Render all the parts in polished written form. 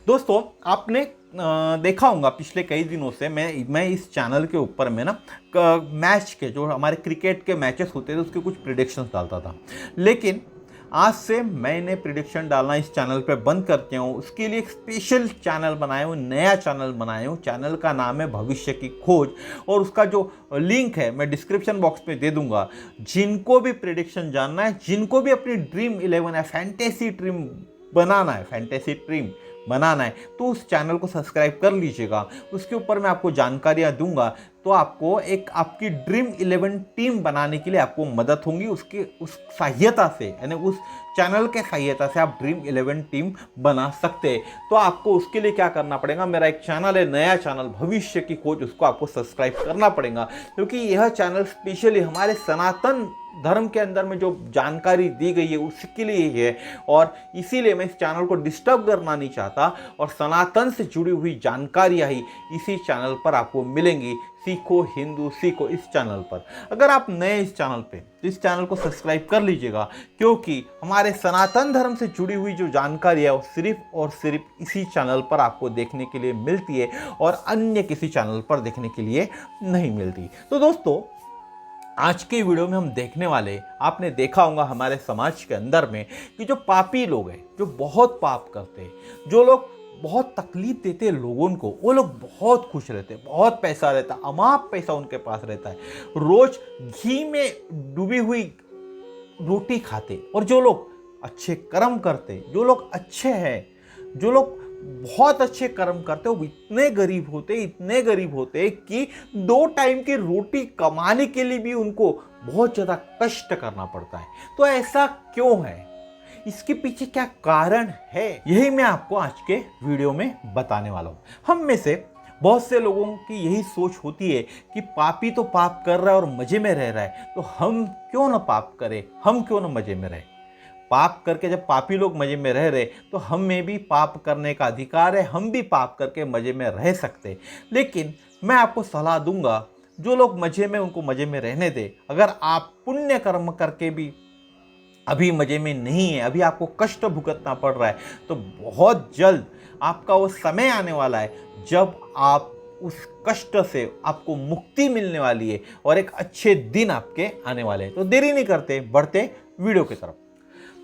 दोस्तों आपने देखा होगा पिछले कई दिनों से मैं इस चैनल के ऊपर में ना मैच के जो हमारे क्रिकेट के मैचेस होते थे उसके कुछ प्रिडिक्शंस डालता था। लेकिन आज से मैंने प्रिडिक्शन डालना इस चैनल पे बंद करते हूँ। उसके लिए एक स्पेशल चैनल बनाया हूँ, नया चैनल बनाया हूँ। चैनल का नाम है भविष्य की खोज और उसका जो लिंक है मैं डिस्क्रिप्शन बॉक्स में दे दूंगा। जिनको भी प्रिडिक्शन जानना है, जिनको भी अपनी ड्रीम 11 है, फैंटेसी ड्रीम बनाना है, फैंटेसी ड्रीम बनाना है, तो उस चैनल को सब्सक्राइब कर लीजिएगा। उसके ऊपर मैं आपको जानकारियाँ दूंगा, तो आपको एक आपकी ड्रीम 11 टीम बनाने के लिए आपको मदद होंगी। उस सहायता से, यानी उस चैनल के सहायता से आप ड्रीम 11 टीम बना सकते हैं। तो आपको उसके लिए क्या करना पड़ेगा, मेरा एक चैनल है, नया चैनल भविष्य की खोज, उसको आपको सब्सक्राइब करना पड़ेगा, क्योंकि यह चैनल स्पेशली हमारे सनातन धर्म के अंदर में जो जानकारी दी गई है उसके लिए ही है। और इसीलिए मैं इस चैनल को डिस्टर्ब करना नहीं चाहता, और सनातन से जुड़ी हुई जानकारियाँ ही इसी चैनल पर आपको मिलेंगी। सीखो हिंदू सीखो इस चैनल पर। अगर आप नए इस चैनल पे, तो इस चैनल को सब्सक्राइब कर लीजिएगा, क्योंकि हमारे सनातन धर्म से जुड़ी हुई जो जानकारी है वो सिर्फ और सिर्फ इसी चैनल पर आपको देखने के लिए मिलती है और अन्य किसी चैनल पर देखने के लिए नहीं मिलती। तो दोस्तों आज के वीडियो में हम देखने वाले, आपने देखा होगा हमारे समाज के अंदर में कि जो पापी लोग हैं, जो बहुत पाप करते हैं, जो लोग बहुत तकलीफ देते हैं लोगों को, वो लोग बहुत खुश रहते हैं, बहुत पैसा रहता है, अमाप पैसा उनके पास रहता है, रोज घी में डूबी हुई रोटी खाते। और जो लोग अच्छे कर्म करते, जो लोग अच्छे हैं, जो लोग बहुत अच्छे कर्म करते हैं, वो इतने गरीब होते कि 2 टाइम की रोटी कमाने के लिए भी उनको बहुत ज़्यादा कष्ट करना पड़ता है। तो ऐसा क्यों है, इसके पीछे क्या कारण है, यही मैं आपको आज के वीडियो में बताने वाला हूँ। हम में से बहुत से लोगों की यही सोच होती है कि पापी तो पाप कर रहा है और मजे में रह रहा है, तो हम क्यों ना पाप करें, हम क्यों ना मजे में रहें। पाप करके जब पापी लोग मजे में रह रहे, तो हम में भी पाप करने का अधिकार है, हम भी पाप करके मजे में रह सकते। लेकिन मैं आपको सलाह दूंगा, जो लोग मजे में, उनको मजे में रहने दे। अगर आप पुण्य कर्म करके भी अभी मजे में नहीं है, अभी आपको कष्ट भुगतना पड़ रहा है, तो बहुत जल्द आपका वो समय आने वाला है जब आप उस कष्ट से आपको मुक्ति मिलने वाली है और एक अच्छे दिन आपके आने वाले हैं। तो देरी नहीं करते, बढ़ते वीडियो की तरफ।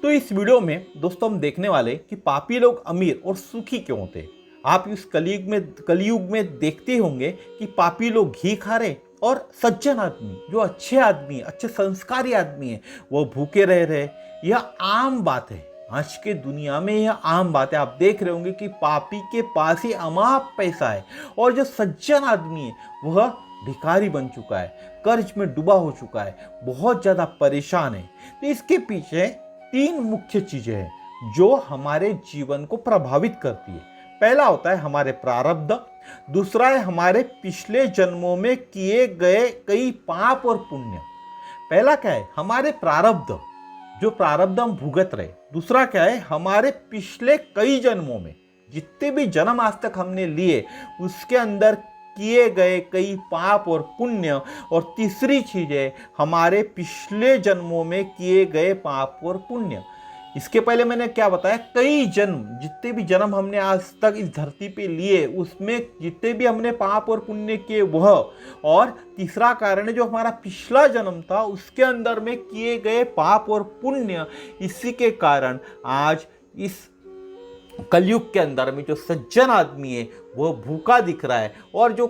तो इस वीडियो में दोस्तों हम देखने वाले कि पापी लोग अमीर और सुखी क्यों होते हैं। आप इस कलयुग में देखते होंगे कि पापी लोग घी खा रहे और सज्जन आदमी, जो अच्छे आदमी, अच्छे संस्कारी आदमी है, वो भूखे रह रहे। यह आम बात है, आज के दुनिया में यह आम बात है। आप देख रहे होंगे कि पापी के पास ही अमाप पैसा है और जो सज्जन आदमी है वह भिखारी बन चुका है, कर्ज में डूबा हो चुका है, बहुत ज्यादा परेशान है। तो इसके पीछे 3 मुख्य चीजें हैं जो हमारे जीवन को प्रभावित करती है। पहला होता है हमारे प्रारब्ध, दूसरा है हमारे पिछले जन्मों में किए गए कई पाप और पुण्य। पहला क्या है, हमारे प्रारब्ध, जो प्रारब्ध हम भुगत रहे। दूसरा क्या है, हमारे पिछले कई जन्मों में, जितने भी जन्म आज तक हमने लिए, उसके अंदर किए गए कई पाप और पुण्य। और तीसरी चीज है हमारे पिछले जन्मों में किए गए पाप और पुण्य। इसके पहले मैंने क्या बताया, कई जन्म, जितने भी जन्म हमने आज तक इस धरती पे लिए, उसमें जितने भी हमने पाप और पुण्य किए वह। और तीसरा कारण है जो हमारा पिछला जन्म था, उसके अंदर में किए गए पाप और पुण्य। इसी के कारण आज इस कलयुग के अंदर में जो सज्जन आदमी है वह भूखा दिख रहा है और जो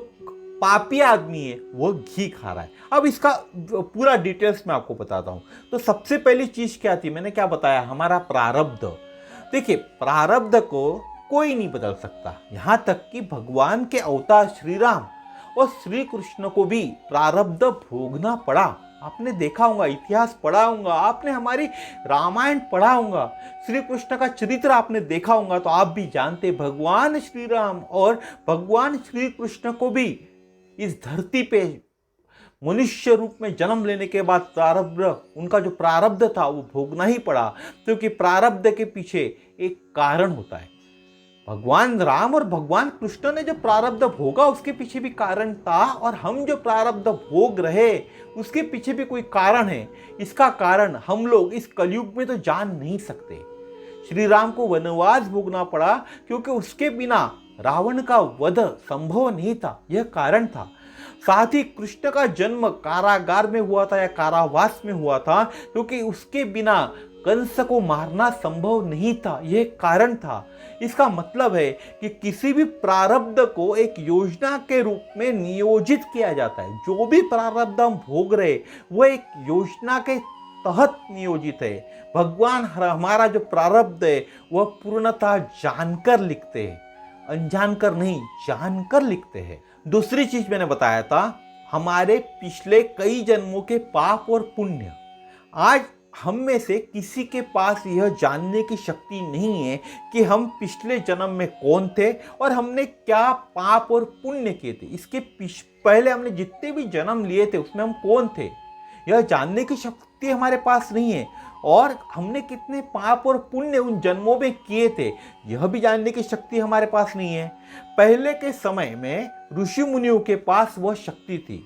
पापी आदमी है वो घी खा रहा है। अब इसका पूरा डिटेल्स मैं आपको बताता हूं। तो सबसे पहली चीज क्या थी, मैंने क्या बताया, हमारा प्रारब्ध। देखिए, प्रारब्ध को कोई नहीं बदल सकता, यहां तक कि भगवान के अवतार श्री राम और श्री कृष्ण को भी प्रारब्ध भोगना पड़ा। आपने देखा होगा, इतिहास पढ़ा होगा, आपने हमारी रामायण पढ़ा होगा, श्री कृष्ण का चरित्र आपने देखा होगा, तो आप भी जानते भगवान श्री राम और भगवान श्री कृष्ण को भी इस धरती पे मनुष्य रूप में जन्म लेने के बाद प्रारब्ध, उनका जो प्रारब्ध था वो भोगना ही पड़ा, क्योंकि प्रारब्ध के पीछे एक कारण होता है। भगवान राम और भगवान कृष्ण ने जो प्रारब्ध भोगा उसके पीछे भी कारण था, और हम जो प्रारब्ध भोग रहे उसके पीछे भी कोई कारण है। इसका कारण हम लोग इस कलयुग में तो जान नहीं सकते। श्री राम को वनवास भोगना पड़ा क्योंकि उसके बिना रावण का वध संभव नहीं था, यह कारण था। साथ ही कृष्ण का जन्म कारागार में हुआ था या कारावास में हुआ था क्योंकि उसके बिना कंस को मारना संभव नहीं था, यह कारण था। इसका मतलब है कि किसी भी प्रारब्ध को एक योजना के रूप में नियोजित किया जाता है। जो भी प्रारब्ध हम भोग रहे वह एक योजना के तहत नियोजित है। भगवान हमारा जो प्रारब्ध है वह पूर्णतः जानकर लिखते हैं, अनजानकर नहीं, जानकर लिखते हैं। दूसरी चीज मैंने बताया था, हमारे पिछले कई जन्मों के पाप और पुण्य। आज हम में से किसी के पास यह जानने की शक्ति नहीं है कि हम पिछले जन्म में कौन थे और हमने क्या पाप और पुण्य किए थे। इसके पहले हमने जितने भी जन्म लिए थे उसमें हम कौन थे, यह जानने की शक्ति हमारे पास नहीं है। और हमने कितने पाप और पुण्य उन जन्मों में किए थे, यह भी जानने की शक्ति हमारे पास नहीं है। पहले के समय में ऋषि मुनियों के पास वह शक्ति थी।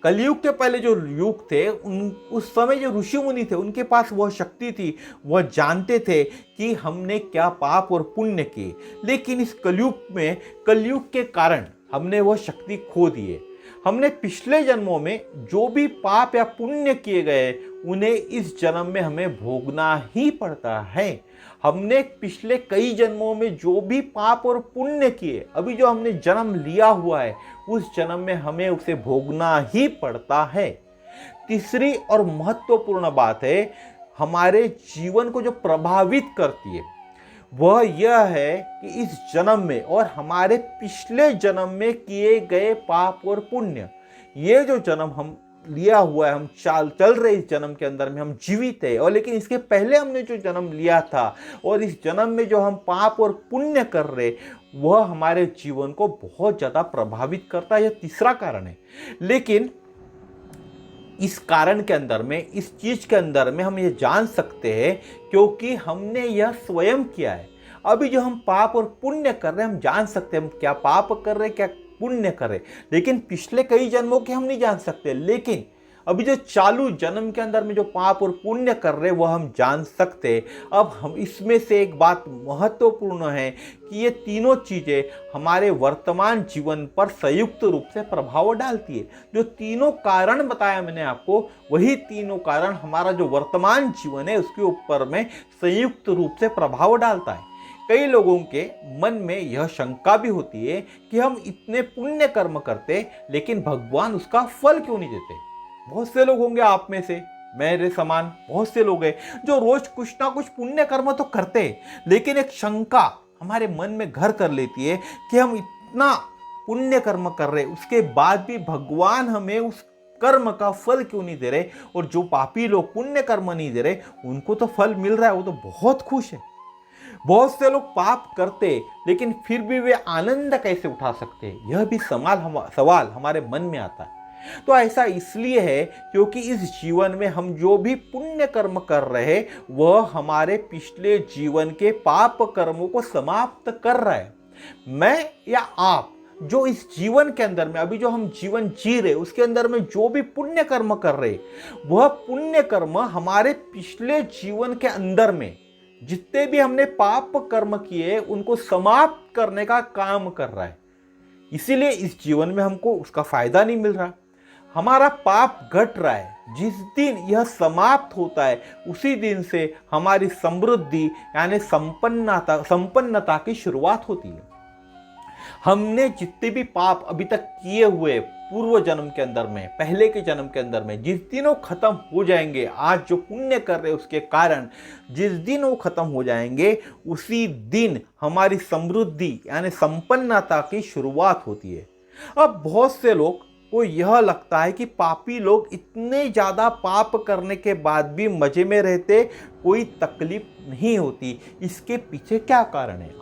कलयुग के पहले जो युग थे उस समय जो ऋषि मुनि थे उनके पास वह शक्ति थी, वह जानते थे कि हमने क्या पाप और पुण्य किए। लेकिन इस कलयुग के कारण हमने वह शक्ति खो दिए। हमने पिछले जन्मों में जो भी पाप या पुण्य किए गए उन्हें इस जन्म में हमें भोगना ही पड़ता है। हमने पिछले कई जन्मों में जो भी पाप और पुण्य किए, अभी जो हमने जन्म लिया हुआ है उस जन्म में हमें उसे भोगना ही पड़ता है। तीसरी और महत्वपूर्ण बात है, हमारे जीवन को जो प्रभावित करती है वह यह है कि इस जन्म में और हमारे पिछले जन्म में किए गए पाप और पुण्य, ये जो जन्म हम लिया हुआ है, हम चल रहे इस जन्म के अंदर में हम जीवित है, और लेकिन इसके पहले हमने जो जन्म लिया था और इस जन्म में जो हम पाप और पुण्य कर रहे वह हमारे जीवन को बहुत ज़्यादा प्रभावित करता है। यह तीसरा कारण है। लेकिन इस कारण के अंदर में, इस चीज के अंदर में हम ये जान सकते हैं क्योंकि हमने यह स्वयं किया है। अभी जो हम पाप और पुण्य कर रहे हैं हम जान सकते हैं हम क्या पाप कर रहे हैं क्या पुण्य कर रहे, लेकिन पिछले कई जन्मों के हम नहीं जान सकते। लेकिन अभी जो चालू जन्म के अंदर में जो पाप और पुण्य कर रहे वह हम जान सकते। अब हम इसमें से एक बात महत्वपूर्ण है कि ये तीनों चीज़ें हमारे वर्तमान जीवन पर संयुक्त रूप से प्रभाव डालती है। जो तीनों कारण बताया मैंने आपको, वही तीनों कारण हमारा जो वर्तमान जीवन है उसके ऊपर में संयुक्त रूप से प्रभाव डालता है। कई लोगों के मन में यह शंका भी होती है कि हम इतने पुण्य कर्म करते लेकिन भगवान उसका फल क्यों नहीं देते। बहुत से लोग होंगे आप में से, मेरे समान बहुत से लोग हैं जो रोज कुछ ना कुछ पुण्य कर्म तो करते हैं, लेकिन एक शंका हमारे मन में घर कर लेती है कि हम इतना पुण्य कर्म कर रहे उसके बाद भी भगवान हमें उस कर्म का फल क्यों नहीं दे रहे। और जो पापी लोग पुण्य कर्म नहीं दे रहे उनको तो फल मिल रहा है, वो तो बहुत खुश है। बहुत से लोग पाप करते लेकिन फिर भी वे आनंद कैसे उठा सकते हैं, यह भी सवाल हमारे मन में आता है। तो ऐसा इसलिए है क्योंकि इस जीवन में हम जो भी पुण्य कर्म कर रहे वह हमारे पिछले जीवन के पाप कर्मों को समाप्त कर रहा है। मैं या आप जो इस जीवन के अंदर में अभी जो हम जीवन जी रहे उसके अंदर में जो भी पुण्य कर्म कर रहे वह पुण्य कर्म हमारे पिछले जीवन के अंदर में जितने भी हमने पाप कर्म किए उनको समाप्त करने का काम कर रहा है। इसीलिए इस जीवन में हमको उसका फायदा नहीं मिल रहा, हमारा पाप घट रहा है। जिस दिन यह समाप्त होता है उसी दिन से हमारी समृद्धि यानी संपन्नता की शुरुआत होती है। हमने जितने भी पाप अभी तक किए हुए पूर्व जन्म के अंदर में, पहले के जन्म के अंदर में, जिस दिन वो खत्म हो जाएंगे, आज जो पुण्य कर रहे उसके कारण जिस दिन वो खत्म हो जाएंगे उसी दिन हमारी समृद्धि यानी संपन्नता की शुरुआत होती है। अब बहुत से लोग को यह लगता है कि पापी लोग इतने ज़्यादा पाप करने के बाद भी मज़े में रहते, कोई तकलीफ नहीं होती। इसके पीछे क्या कारण है?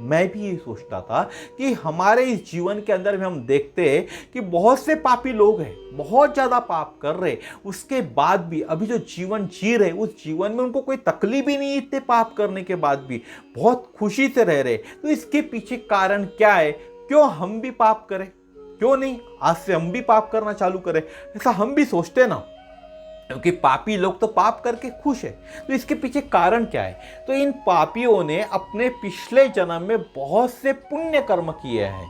मैं भी ये सोचता था कि हमारे इस जीवन के अंदर में हम देखते हैं कि बहुत से पापी लोग हैं, बहुत ज़्यादा पाप कर रहे, उसके बाद भी अभी जो जीवन जी रहे उस जीवन में उनको कोई तकलीफ ही नहीं, इतने पाप करने के बाद भी बहुत खुशी से रह रहे। तो इसके पीछे कारण क्या है? क्यों हम भी पाप करें? क्यों नहीं आज से हम भी पाप करना चालू करें? ऐसा हम भी सोचते ना। क्योंकि पापी लोग तो पाप करके खुश है। तो इसके पीछे कारण क्या है? तो इन पापियों ने अपने पिछले जन्म में बहुत से पुण्य कर्म किए हैं,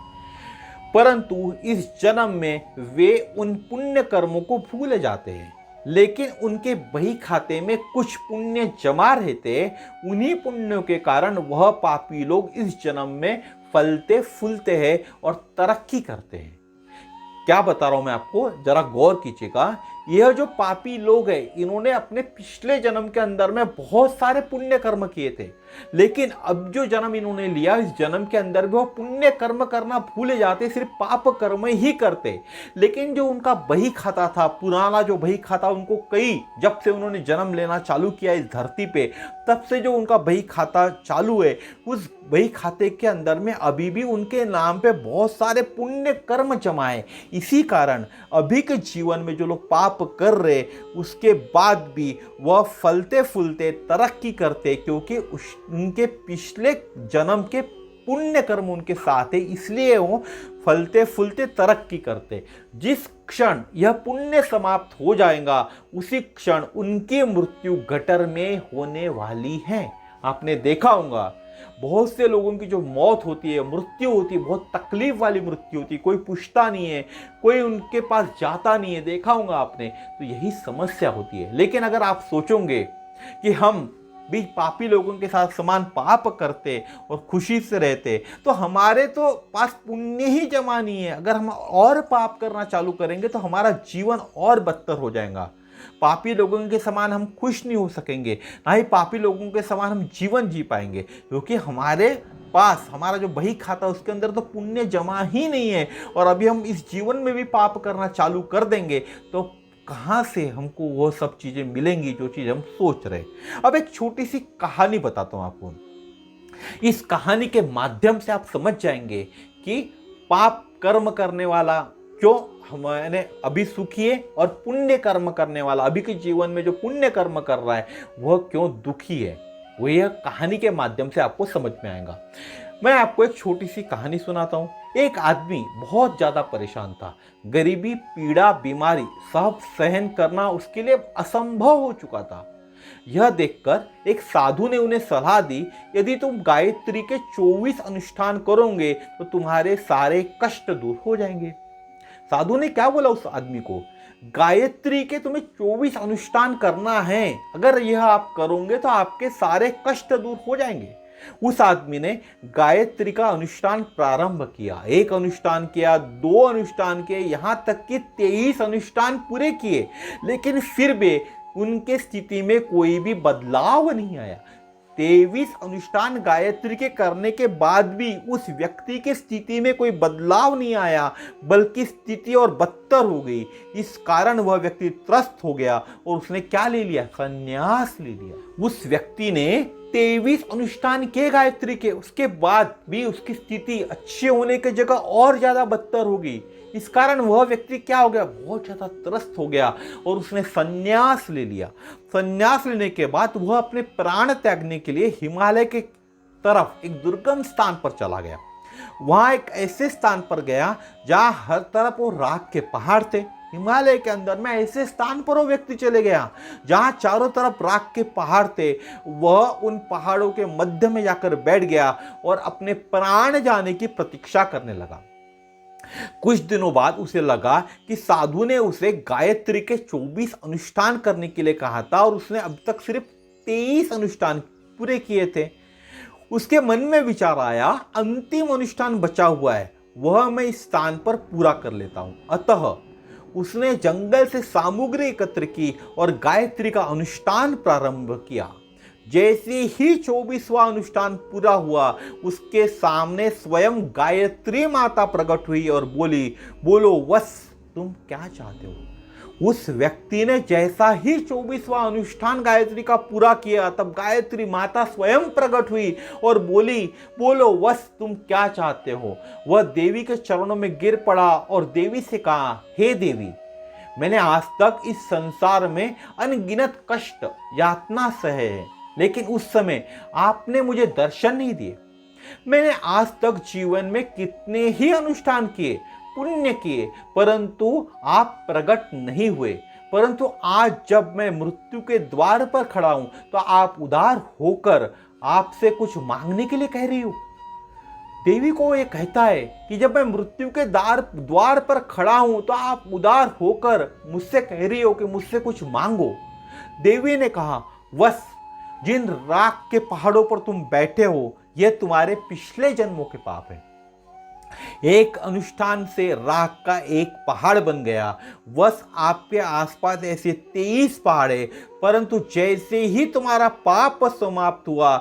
परंतु इस जन्म में वे उन पुण्य कर्मों को भूल जाते हैं। लेकिन उनके बही खाते में कुछ पुण्य जमा रहते, उन्हीं पुण्यों के कारण वह पापी लोग इस जन्म में फलते फूलते हैं और तरक्की करते हैं। क्या बता रहा हूं मैं आपको, जरा गौर कीजिएगा। यह जो पापी लोग हैं, इन्होंने अपने पिछले जन्म के अंदर में बहुत सारे पुण्य कर्म किए थे, लेकिन अब जो जन्म इन्होंने लिया, इस जन्म के अंदर भी वो पुण्य कर्म करना भूले जाते, सिर्फ पाप कर्म ही करते। लेकिन जो उनका बही खाता था, पुराना जो बही खाता, उनको कई, जब से उन्होंने जन्म लेना चालू किया इस धरती पे, तब से जो उनका बही खाता चालू है, उस बही खाते के अंदर में अभी भी उनके नाम पे बहुत सारे पुण्य कर्म जमाए। इसी कारण अभी के जीवन में जो लोग पाप कर रहे, उसके बाद भी वह फलते फूलते तरक्की करते, क्योंकि उनके पिछले जन्म के पुण्य कर्म उनके साथ है, इसलिए वो फलते फूलते तरक्की करते। जिस क्षण यह पुण्य समाप्त हो जाएगा, उसी क्षण उनकी मृत्यु गटर में होने वाली है। आपने देखा होगा बहुत से लोगों की जो मौत होती है, मृत्यु होती है, बहुत तकलीफ वाली मृत्यु होती है, कोई पूछता नहीं है, कोई उनके पास जाता नहीं है, देखा होगा आपने। तो यही समस्या होती है। लेकिन अगर आप सोचोगे कि हम भी पापी लोगों के साथ समान पाप करते और खुशी से रहते, तो हमारे तो पास पुण्य ही जमा नहीं है। अगर हम और पाप करना चालू करेंगे तो हमारा जीवन और बदतर हो जाएगा। पापी लोगों के समान हम खुश नहीं हो सकेंगे, ना ही पापी लोगों के समान हम जीवन जी पाएंगे, क्योंकि हमारे पास हमारा जो बही खाता है उसके अंदर तो पुण्य जमा ही नहीं है। और अभी हम इस जीवन में भी पाप करना चालू कर देंगे तो कहाँ से हमको वो सब चीज़ें मिलेंगी जो चीज़ हम सोच रहे। अब एक छोटी सी कहानी बताता हूँ आपको। इस कहानी के माध्यम से आप समझ जाएंगे कि पाप कर्म करने वाला क्यों मैंने अभी सुखी है, और पुण्य कर्म करने वाला अभी के जीवन में जो पुण्य कर्म कर रहा है वह क्यों दुखी है। वो यह कहानी के माध्यम से आपको समझ में आएगा। मैं आपको एक छोटी सी कहानी सुनाता हूँ। एक आदमी बहुत ज़्यादा परेशान था। गरीबी, पीड़ा, बीमारी सब सहन करना उसके लिए असंभव हो चुका था। यह देखकर एक साधु ने उन्हें सलाह दी, यदि तुम गायत्री के 24 अनुष्ठान करोगे तो तुम्हारे सारे कष्ट दूर हो जाएंगे। साधु ने क्या बोला उस आदमी को? गायत्री के तुम्हें 24 अनुष्ठान करना है, अगर यह आप करोगे तो आपके सारे कष्ट दूर हो जाएंगे। उस आदमी ने गायत्री का अनुष्ठान प्रारंभ किया। 1 अनुष्ठान किया, 2 अनुष्ठान किए, यहां तक कि 23 अनुष्ठान पूरे किए, लेकिन फिर भी उनके स्थिति में कोई भी बदलाव नहीं आया। 23 अनुष्ठान गायत्री के करने के बाद भी उस व्यक्ति की स्थिति में कोई बदलाव नहीं आया, बल्कि स्थिति और बदतर हो गई। इस कारण वह व्यक्ति त्रस्त हो गया और उसने क्या ले लिया? संन्यास ले लिया। उस व्यक्ति ने 23 अनुष्ठान किए गायत्री के, उसके बाद भी उसकी स्थिति अच्छी होने की जगह और ज्यादा बदतर हो गई। इस कारण वह व्यक्ति क्या हो गया? बहुत ज्यादा त्रस्त हो गया और उसने संन्यास ले लिया। संन्यास लेने के बाद वह अपने प्राण त्यागने के लिए हिमालय के तरफ एक दुर्गम स्थान पर चला गया। वहां एक ऐसे स्थान पर गया जहां हर तरफ वो राख के पहाड़ थे। हिमालय के अंदर में ऐसे स्थान पर वो व्यक्ति चले गया जहां चारों तरफ राख के पहाड़ थे। वह उन पहाड़ों के मध्य में जाकर बैठ गया और अपने प्राण जाने की प्रतीक्षा करने लगा। कुछ दिनों बाद उसे लगा कि साधु ने उसे गायत्री के 24 अनुष्ठान करने के लिए कहा था और उसने अब तक सिर्फ 23 अनुष्ठान पूरे किए थे। उसके मन में विचार आया, अंतिम अनुष्ठान बचा हुआ है, वह मैं इस स्थान पर पूरा कर लेता हूं। अतः उसने जंगल से सामग्री एकत्र की और गायत्री का अनुष्ठान प्रारंभ किया। जैसे ही 24वां अनुष्ठान पूरा हुआ, उसके सामने स्वयं गायत्री माता प्रकट हुई और बोली, बोलो वत्स, तुम क्या चाहते हो? उस व्यक्ति ने जैसा ही 24वां अनुष्ठान गायत्री का पूरा किया, तब गायत्री माता स्वयं प्रकट हुई और बोली, बोलो वत्स, तुम क्या चाहते हो? वह देवी के चरणों में गिर पड़ा और देवी से कहा, हे देवी, मैंने आज तक इस संसार में अनगिनत कष्ट यातना सहे है, लेकिन उस समय आपने मुझे दर्शन नहीं दिए। मैंने आज तक जीवन में कितने ही अनुष्ठान किए, पुण्य किए, परंतु आप प्रकट नहीं हुए। परंतु आज जब मैं मृत्यु के द्वार पर खड़ा हूं तो आप उदार होकर आपसे कुछ मांगने के लिए कह रही हो। देवी को ये कहता है कि जब मैं मृत्यु के द्वार पर खड़ा हूं तो आप उदार होकर मुझसे कह रही हो कि मुझसे कुछ मांगो। देवी ने कहा, वस जिन राख के पहाड़ों पर तुम बैठे हो यह तुम्हारे पिछले जन्मों के पाप है। एक अनुष्ठान से राख का एक पहाड़ बन गया। बस आपके आसपास ऐसे 23 पहाड़ है, परंतु जैसे ही तुम्हारा पाप समाप्त हुआ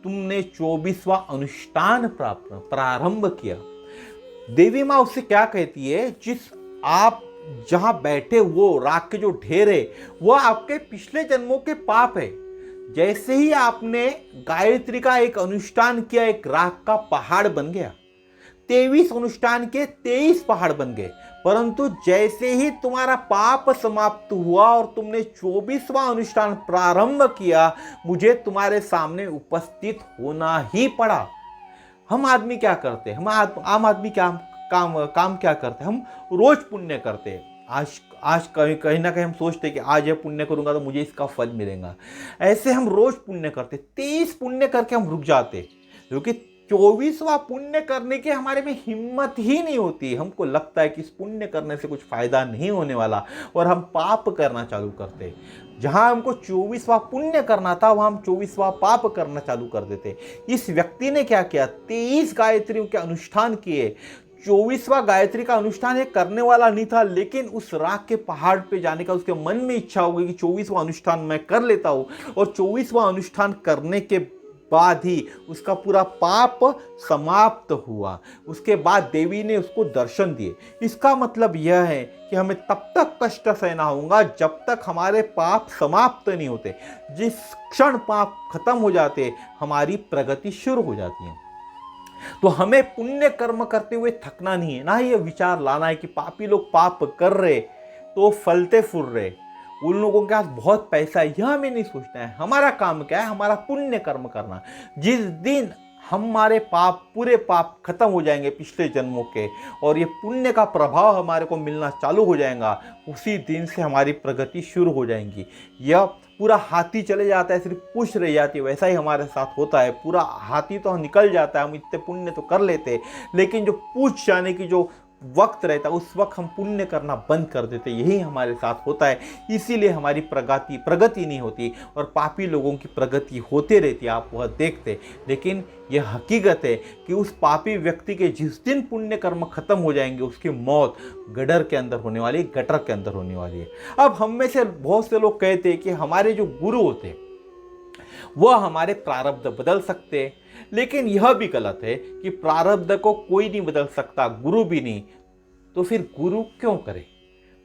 तुमने 24वां अनुष्ठान प्रारंभ किया। देवी माँ उससे क्या कहती है, जिस आप जहां बैठे वो राख के जो ढेर है वो आपके पिछले जन्मों के पाप है। जैसे ही आपने गायत्री का एक अनुष्ठान किया, एक राख का पहाड़ बन गया। 23 अनुष्ठान के 23 पहाड़ बन गए, परंतु जैसे ही तुम्हारा पाप समाप्त हुआ और तुमने 24वां अनुष्ठान प्रारंभ किया, मुझे तुम्हारे सामने उपस्थित होना ही पड़ा। हम आदमी क्या करते हैं, हम आम आदमी क्या काम क्या करते हैं, हम रोज पुण्य करते हैं। आज कहीं ना कहीं हम सोचते हैं कि आज ये पुण्य करूंगा तो मुझे इसका फल मिलेगा। ऐसे हम रोज पुण्य करते, 23 पुण्य करके हम रुक जाते, क्योंकि 24वां पुण्य करने की हमारे में हिम्मत ही नहीं होती। हमको लगता है कि इस पुण्य करने से कुछ फायदा नहीं होने वाला और हम पाप करना चालू करते। जहां हमको 24वां पुण्य करना था वहां हम 24वां पाप करना चालू कर देते। इस व्यक्ति ने क्या किया, 23 गायत्रियों के अनुष्ठान किए। 24वां गायत्री का अनुष्ठान ये करने वाला नहीं था, लेकिन उस राख के पहाड़ पे जाने का उसके मन में इच्छा हो गई कि 24वां अनुष्ठान मैं कर लेता हूं, और 24वां अनुष्ठान करने के बाद ही उसका पूरा पाप समाप्त हुआ। उसके बाद देवी ने उसको दर्शन दिए। इसका मतलब यह है कि हमें तब तक कष्ट सहना होगा जब तक हमारे पाप समाप्त नहीं होते। जिस क्षण पाप खत्म हो जाते हमारी प्रगति शुरू हो जाती है। तो हमें पुण्य कर्म करते हुए थकना नहीं है, ना ये विचार लाना है कि पापी लोग पाप कर रहे तो फलते फूल रहे, उन लोगों के पास बहुत पैसा है, यह हमें नहीं सोचना है। हमारा काम क्या है, हमारा पुण्य कर्म करना। जिस दिन हमारे पूरे पाप खत्म हो जाएंगे पिछले जन्मों के, और ये पुण्य का प्रभाव हमारे को मिलना चालू हो जाएगा, उसी दिन से हमारी प्रगति शुरू हो जाएगी। यह पूरा हाथी चले जाता है, सिर्फ पूंछ रह जाती है, वैसा ही हमारे साथ होता है। पूरा हाथी तो निकल जाता है, हम इतने पुण्य तो कर लेते, लेकिन जो पूंछ जाने की जो वक्त रहता है उस वक्त हम पुण्य करना बंद कर देते। यही हमारे साथ होता है, इसीलिए हमारी प्रगति नहीं होती और पापी लोगों की प्रगति होते रहती है, आप वह देखते। लेकिन यह हकीकत है कि उस पापी व्यक्ति के जिस दिन पुण्य कर्म खत्म हो जाएंगे उसकी मौत गटर के अंदर होने वाली है। अब हम में से बहुत से लोग कहते हैं कि हमारे जो गुरु होते वह हमारे प्रारब्ध बदल सकते हैं, लेकिन यह भी गलत है कि प्रारब्ध को कोई नहीं बदल सकता, गुरु भी नहीं। तो फिर गुरु क्यों करे?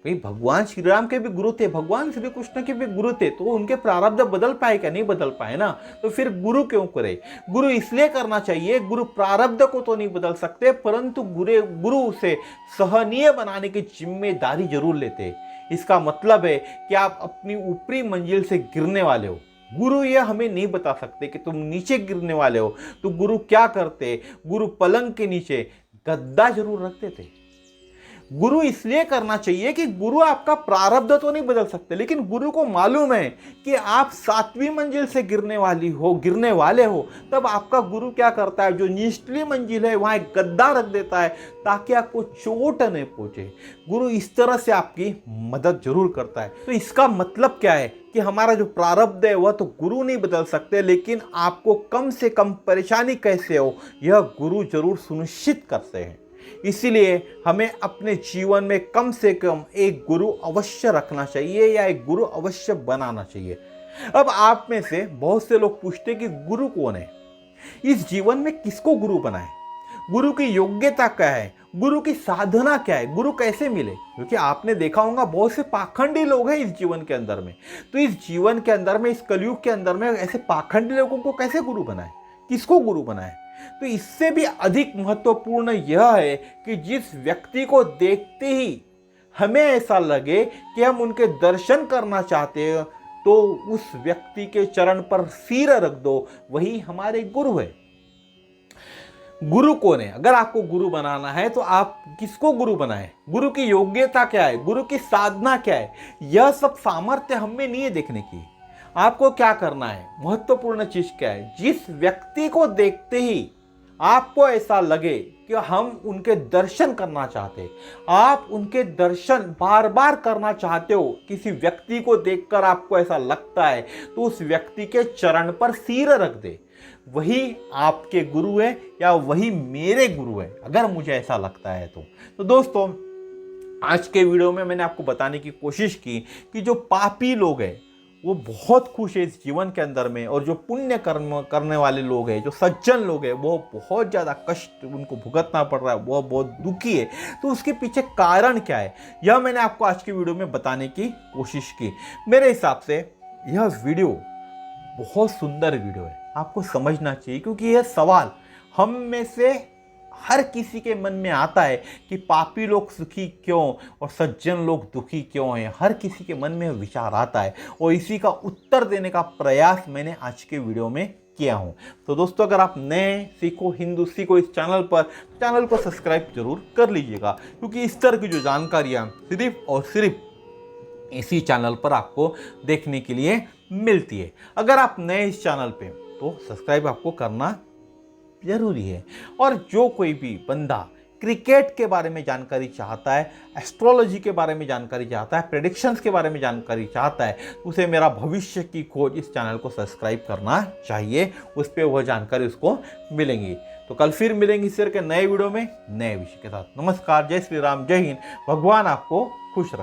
भाई भगवान श्री राम के भी गुरु थे, भगवान श्री कृष्ण के भी गुरु थे, तो उनके प्रारब्ध बदल पाए क्या? नहीं बदल पाए ना। तो फिर गुरु क्यों करे? गुरु इसलिए करना चाहिए, गुरु प्रारब्ध को तो नहीं बदल सकते, परंतु गुरु उसे सहनीय बनाने की जिम्मेदारी जरूर लेते। इसका मतलब है कि आप अपनी ऊपरी मंजिल से गिरने वाले हो, गुरु यह हमें नहीं बता सकते कि तुम नीचे गिरने वाले हो। तो गुरु क्या करते? गुरु पलंग के नीचे गद्दा जरूर रखते थे। गुरु इसलिए करना चाहिए कि गुरु आपका प्रारब्ध तो नहीं बदल सकते, लेकिन गुरु को मालूम है कि आप 7वीं मंजिल से गिरने वाले हो, तब आपका गुरु क्या करता है, जो निचली मंजिल है वहां एक गद्दा रख देता है ताकि आपको चोट नहीं पहुंचे। गुरु इस तरह से आपकी मदद जरूर करता है। तो इसका मतलब क्या है कि हमारा जो प्रारब्ध है वह तो गुरु नहीं बदल सकते, लेकिन आपको कम से कम परेशानी कैसे हो यह गुरु जरूर सुनिश्चित करते हैं। इसीलिए हमें अपने जीवन में कम से कम एक गुरु अवश्य रखना चाहिए या एक गुरु अवश्य बनाना चाहिए। अब आप में से बहुत से लोग पूछते कि गुरु कौन है, इस जीवन में किसको गुरु बनाए, गुरु की योग्यता क्या है, गुरु की साधना क्या है, गुरु कैसे मिले? क्योंकि आपने देखा होगा बहुत से पाखंडी लोग हैं इस जीवन के अंदर में। तो इस जीवन के अंदर में, इस कलयुग के अंदर में ऐसे पाखंडी लोगों को कैसे गुरु बनाए, किसको गुरु बनाए? तो इससे भी अधिक महत्वपूर्ण यह है कि जिस व्यक्ति को देखते ही हमें ऐसा लगे कि हम उनके दर्शन करना चाहते हैं, तो उस व्यक्ति के चरण पर सिर रख दो, वही हमारे गुरु है। गुरु कौन है? अगर आपको गुरु बनाना है तो आप किसको गुरु बनाए, गुरु की योग्यता क्या है, गुरु की साधना क्या है, यह सब सामर्थ्य हमें नहीं है देखने की। आपको क्या करना है, महत्वपूर्ण चीज क्या है, जिस व्यक्ति को देखते ही आपको ऐसा लगे कि हम उनके दर्शन करना चाहते, आप उनके दर्शन बार बार करना चाहते हो, किसी व्यक्ति को देखकर आपको ऐसा लगता है, तो उस व्यक्ति के चरण पर सिर रख दे। वही आपके गुरु है या वही मेरे गुरु है, अगर मुझे ऐसा लगता है तो दोस्तों, आज के वीडियो में मैंने आपको बताने की कोशिश की कि जो पापी लोग हैं वो बहुत खुश है इस जीवन के अंदर में, और जो पुण्य कर्म करने वाले लोग हैं, जो सज्जन लोग हैं, वो बहुत ज़्यादा कष्ट उनको भुगतना पड़ रहा है, वो बहुत दुखी है। तो उसके पीछे कारण क्या है, यह मैंने आपको आज की वीडियो में बताने की कोशिश की। मेरे हिसाब से यह वीडियो बहुत सुंदर वीडियो है, आपको समझना चाहिए, क्योंकि यह सवाल हम में से हर किसी के मन में आता है कि पापी लोग सुखी क्यों और सज्जन लोग दुखी क्यों हैं। हर किसी के मन में विचार आता है, और इसी का उत्तर देने का प्रयास मैंने आज के वीडियो में किया हूं। तो दोस्तों, अगर आप नए सीखो हिंदू सीखो इस चैनल पर, चैनल को सब्सक्राइब जरूर कर लीजिएगा, क्योंकि इस तरह की जो जानकारियां सिर्फ और सिर्फ इसी चैनल पर आपको देखने के लिए मिलती है। अगर आप नए इस चैनल पे, तो सब्सक्राइब आपको करना जरूरी है। और जो कोई भी बंदा क्रिकेट के बारे में जानकारी चाहता है, एस्ट्रोलॉजी के बारे में जानकारी चाहता है, प्रेडिक्शंस के बारे में जानकारी चाहता है, तो उसे मेरा भविष्य की खोज इस चैनल को सब्सक्राइब करना चाहिए, उस पर वह जानकारी उसको मिलेंगी। तो कल फिर मिलेंगे इस तरह के नए वीडियो में नए विषय के साथ। नमस्कार, जय श्री राम, जय हिंद, भगवान आपको खुश रखे।